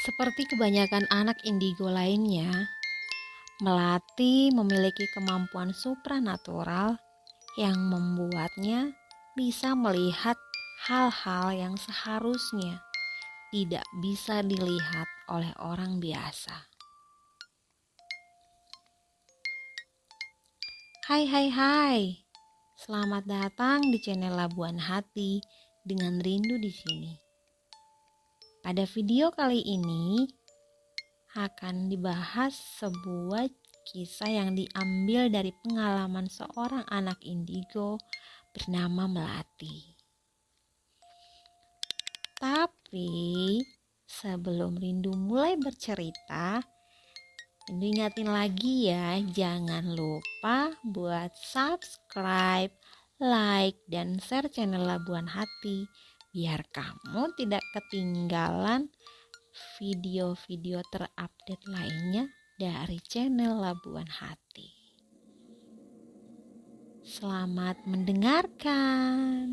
Seperti kebanyakan anak indigo lainnya, Melati memiliki kemampuan supranatural yang membuatnya bisa melihat hal-hal yang seharusnya tidak bisa dilihat oleh orang biasa. Hai, selamat datang di channel Labuan Hati dengan Rindu di sini. Pada video kali ini akan dibahas sebuah kisah yang diambil dari pengalaman seorang anak indigo bernama Melati. Tapi sebelum Rindu mulai bercerita, Rindu ingatin lagi ya, jangan lupa buat subscribe, like, dan share channel Labuan Hati biar kamu tidak ketinggalan video-video terupdate lainnya dari channel Labuan Hati. Selamat mendengarkan.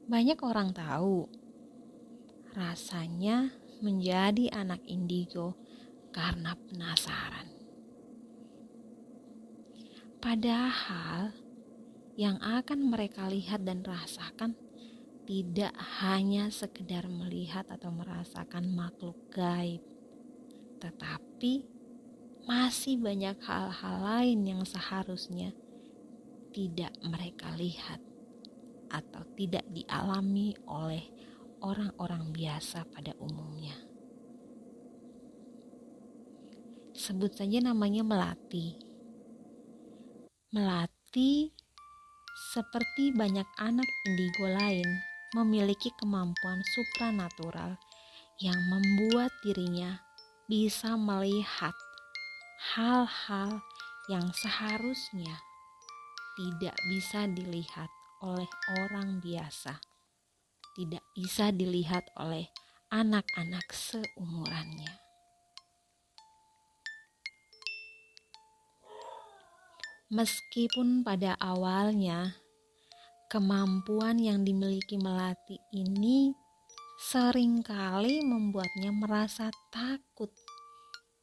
Banyak orang tahu rasanya menjadi anak indigo karena penasaran. Padahal yang akan mereka lihat dan rasakan tidak hanya sekedar melihat atau merasakan makhluk gaib, tetapi masih banyak hal-hal lain yang seharusnya tidak mereka lihat atau tidak dialami oleh orang-orang biasa pada umumnya. Sebut saja namanya Melati. Melati seperti banyak anak indigo lain memiliki kemampuan supranatural yang membuat dirinya bisa melihat hal-hal yang seharusnya tidak bisa dilihat oleh orang biasa, tidak bisa dilihat oleh anak-anak seumurannya. Meskipun pada awalnya kemampuan yang dimiliki Melati ini seringkali membuatnya merasa takut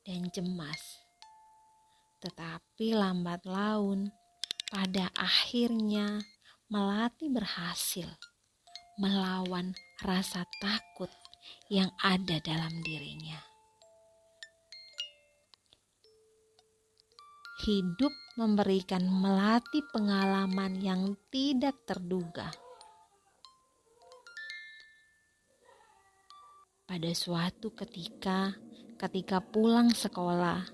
dan cemas, tetapi lambat laun pada akhirnya Melati berhasil melawan rasa takut yang ada dalam dirinya. Hidup memberikan Melati pengalaman yang tidak terduga. Pada suatu ketika pulang sekolah,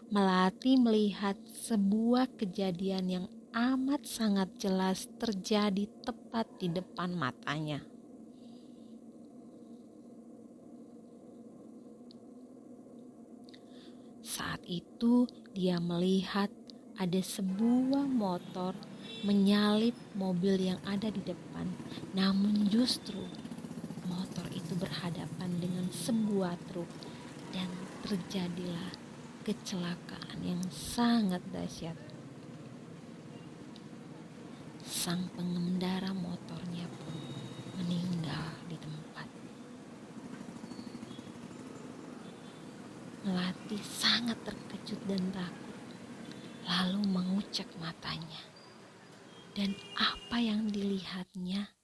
Melati melihat sebuah kejadian yang amat sangat jelas terjadi tepat di depan matanya. Saat itu dia melihat ada sebuah motor menyalip mobil yang ada di depan. Namun justru motor itu berhadapan dengan sebuah truk dan terjadilah kecelakaan yang sangat dahsyat. Sang pengendara motornya pun meninggal di tempat. Melati sangat terkejut dan takut, lalu mengucek matanya. Dan apa yang dilihatnya?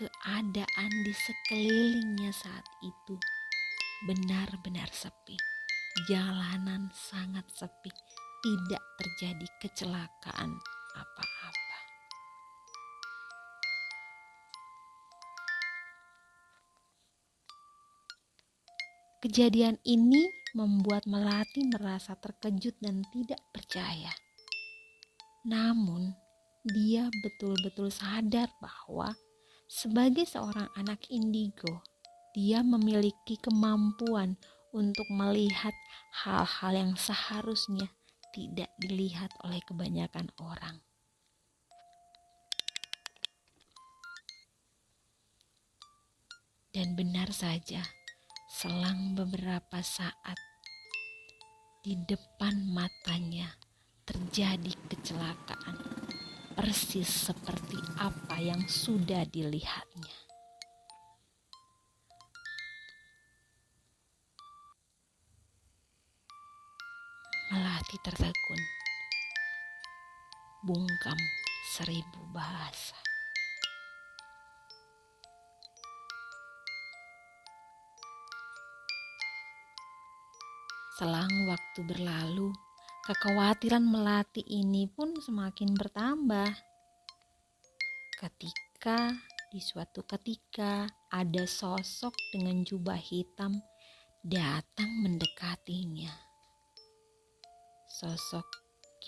Keadaan di sekelilingnya saat itu benar-benar sepi. Jalanan sangat sepi, tidak terjadi kecelakaan apa-apa. Kejadian ini membuat Melati merasa terkejut dan tidak percaya. Namun, dia betul-betul sadar bahwa sebagai seorang anak indigo, dia memiliki kemampuan untuk melihat hal-hal yang seharusnya tidak dilihat oleh kebanyakan orang. Dan benar saja, selang beberapa saat di depan matanya terjadi kecelakaan. persis seperti apa yang sudah dilihatnya. Melati tertegun, bungkam 1000 bahasa. Selang waktu berlalu, kekhawatiran Melati ini pun semakin bertambah. Di suatu ketika ada sosok dengan jubah hitam datang mendekatinya. Sosok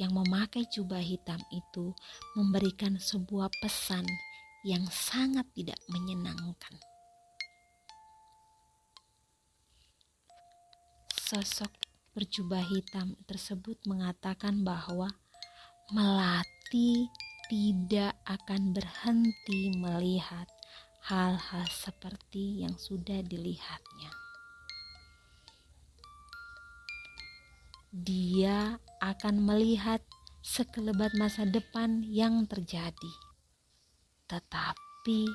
yang memakai jubah hitam itu memberikan sebuah pesan yang sangat tidak menyenangkan. Sosok berjubah hitam tersebut mengatakan bahwa Melati tidak akan berhenti melihat hal-hal seperti yang sudah dilihatnya. Dia akan melihat sekelebat masa depan yang terjadi. Tetapi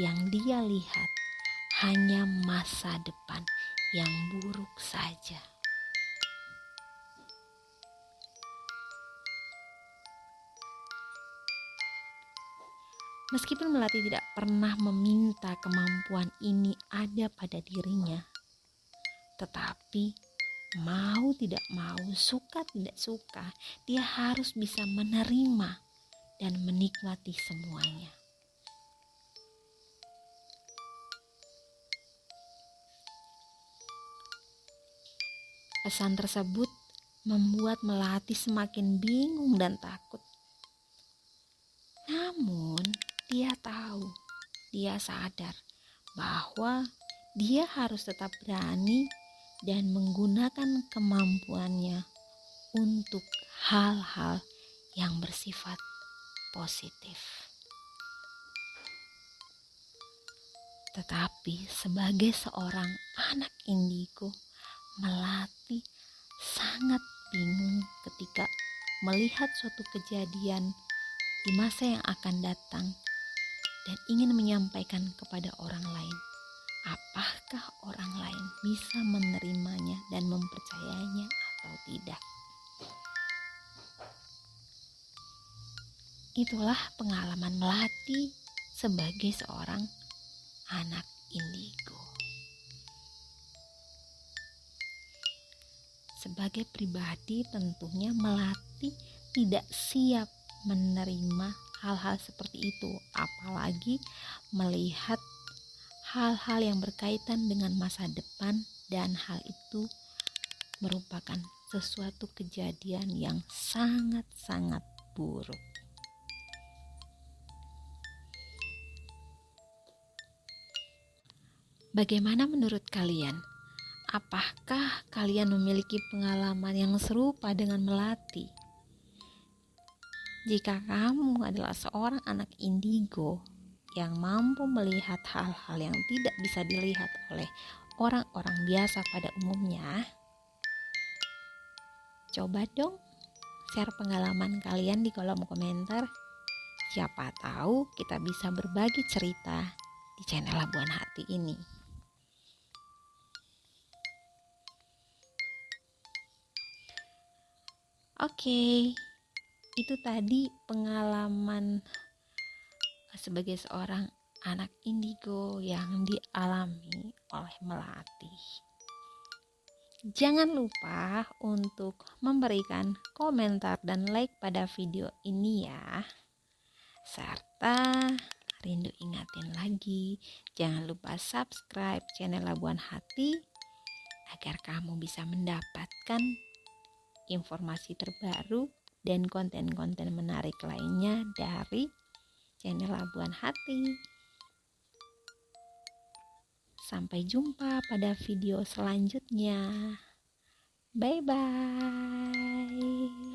yang dia lihat hanya masa depan yang buruk saja. Meskipun Melati tidak pernah meminta kemampuan ini ada pada dirinya, tetapi mau tidak mau, suka tidak suka, dia harus bisa menerima dan menikmati semuanya. Pesan tersebut membuat Melati semakin bingung dan takut. Namun, dia sadar bahwa dia harus tetap berani dan menggunakan kemampuannya untuk hal-hal yang bersifat positif. Tetapi sebagai seorang anak indigo, Melati sangat bingung ketika melihat suatu kejadian di masa yang akan datang dan ingin menyampaikan kepada orang lain. Apakah orang lain bisa menerimanya dan mempercayainya atau tidak? Itulah pengalaman Melati sebagai seorang anak indigo. Sebagai pribadi tentunya Melati tidak siap menerima hal-hal seperti itu, apalagi melihat hal-hal yang berkaitan dengan masa depan dan hal itu merupakan sesuatu kejadian yang sangat-sangat buruk. Bagaimana menurut kalian? Apakah kalian memiliki pengalaman yang serupa dengan Melati? Jika kamu adalah seorang anak indigo yang mampu melihat hal-hal yang tidak bisa dilihat oleh orang-orang biasa pada umumnya, coba dong share pengalaman kalian di kolom komentar. Siapa tahu kita bisa berbagi cerita di channel Labuan Hati ini. Oke, itu tadi pengalaman sebagai seorang anak indigo yang dialami oleh Melati. Jangan lupa untuk memberikan komentar dan like pada video ini ya. Serta rindu ingatin lagi, jangan lupa subscribe channel Labuan Hati agar kamu bisa mendapatkan informasi terbaru dan konten-konten menarik lainnya dari channel Labuan Hati. Sampai jumpa pada video selanjutnya. Bye bye.